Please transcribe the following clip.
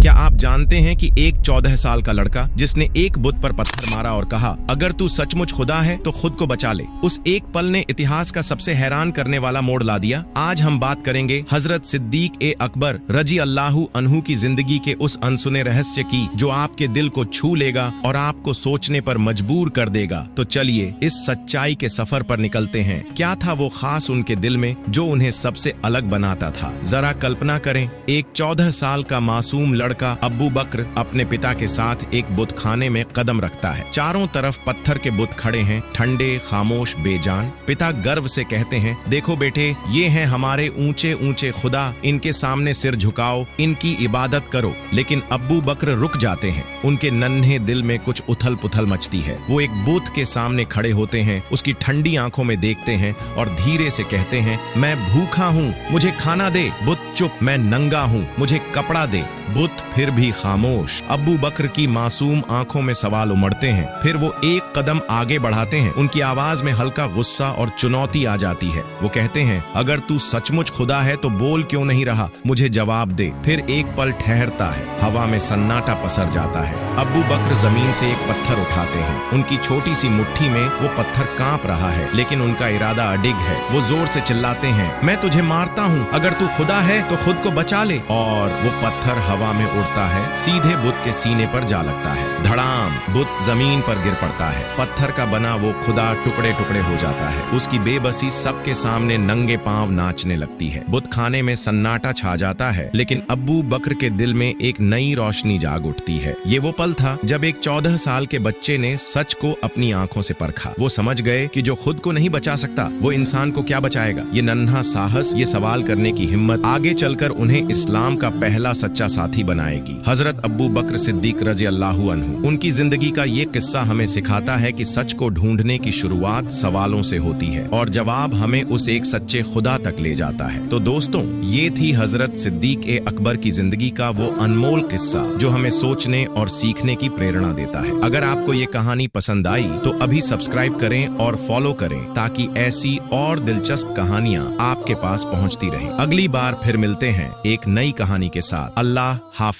क्या आप जानते हैं कि एक 14 साल का लड़का जिसने एक बुत पर पत्थर मारा और कहा, अगर तू सचमुच खुदा है तो खुद को बचा ले, उस एक पल ने इतिहास का सबसे हैरान करने वाला मोड़ ला दिया। आज हम बात करेंगे हजरत सिद्दीक ए अकबर रजी अल्लाहु अन्हु की जिंदगी के उस अनसुने रहस्य की जो आपके दिल को छू लेगा और आपको सोचने पर मजबूर कर देगा। तो चलिए इस सच्चाई के सफर पर निकलते हैं। क्या था वो खास उनके दिल में जो उन्हें सबसे अलग बनाता था? जरा कल्पना करें, एक 14 साल का मासूम लड़का अब्बू बकर अपने पिता के साथ एक बुतखाने में कदम रखता है। चारों तरफ पत्थर के बुत खड़े हैं, ठंडे, खामोश, बेजान। पिता गर्व से कहते हैं, देखो बेटे, ये हैं हमारे ऊंचे ऊंचे खुदा, इनके सामने सिर झुकाओ, इनकी इबादत करो। लेकिन अब्बू बकर रुक जाते हैं। उनके नन्हे दिल में कुछ उथल पुथल मचती है। वो एक बुत के सामने खड़े होते हैं, उसकी ठंडी आंखों में देखते हैं और धीरे से कहते हैं, मैं भूखा हूँ, मुझे खाना दे। बुत चुप। मैं नंगा हूँ, मुझे कपड़ा दे। बुत फिर भी खामोश। अब्बू बकर की मासूम आंखों में सवाल उमड़ते हैं। फिर वो एक कदम आगे बढ़ाते हैं। उनकी आवाज में हल्का गुस्सा और चुनौती आ जाती है। वो कहते हैं, अगर तू सचमुच खुदा है तो बोल क्यों नहीं रहा, मुझे जवाब दे। फिर एक पल ठहरता है, हवा में सन्नाटा पसर जाता है। अब्बू बकर जमीन से एक पत्थर उठाते हैं। उनकी छोटी सी मुट्ठी में वो पत्थर कांप रहा है, लेकिन उनका इरादा अडिग है। वो जोर से चिल्लाते हैं, मैं तुझे मारता हूँ, अगर तू खुदा है तो खुद को बचा ले। और वो पत्थर हवा में उड़ता है, सीधे बुत के सीने पर जा लगता है। धड़ाम, बुत जमीन पर गिर पड़ता है। पत्थर का बना वो खुदा टुकड़े टुकड़े हो जाता है। उसकी बेबसी सबके सामने नंगे पांव नाचने लगती है। बुत खाने में सन्नाटा छा जाता है, लेकिन अब्बू बकर के दिल में एक नई रोशनी जाग उठती है। ये वो पल था जब एक 14 साल के बच्चे ने सच को अपनी आंखों से परखा। वो समझ गए कि जो खुद को नहीं बचा सकता वो इंसान को क्या बचाएगा। ये नन्हा साहस, ये सवाल करने की हिम्मत आगे चलकर उन्हें इस्लाम का पहला सच्चा साथी बनाएगी। हजरत अब्बू बकर सिद्दीक रजी अल्लाहु अन्हु, उनकी जिंदगी का ये किस्सा हमें सिखाता है कि सच को ढूंढने की शुरुआत सवालों से होती है और जवाब हमें उस एक सच्चे खुदा तक ले जाता है। तो दोस्तों, ये थी हजरत सिद्दीक ए अकबर की जिंदगी का वो अनमोल किस्सा जो हमें सोचने और सीखने की प्रेरणा देता है। अगर आपको ये कहानी पसंद आई तो अभी सब्सक्राइब करें और फॉलो करें ताकि ऐसी और दिलचस्प कहानियां आपके पास पहुंचती रहें। अगली बार फिर मिलते हैं एक नई कहानी के साथ। अल्लाह हाफिज।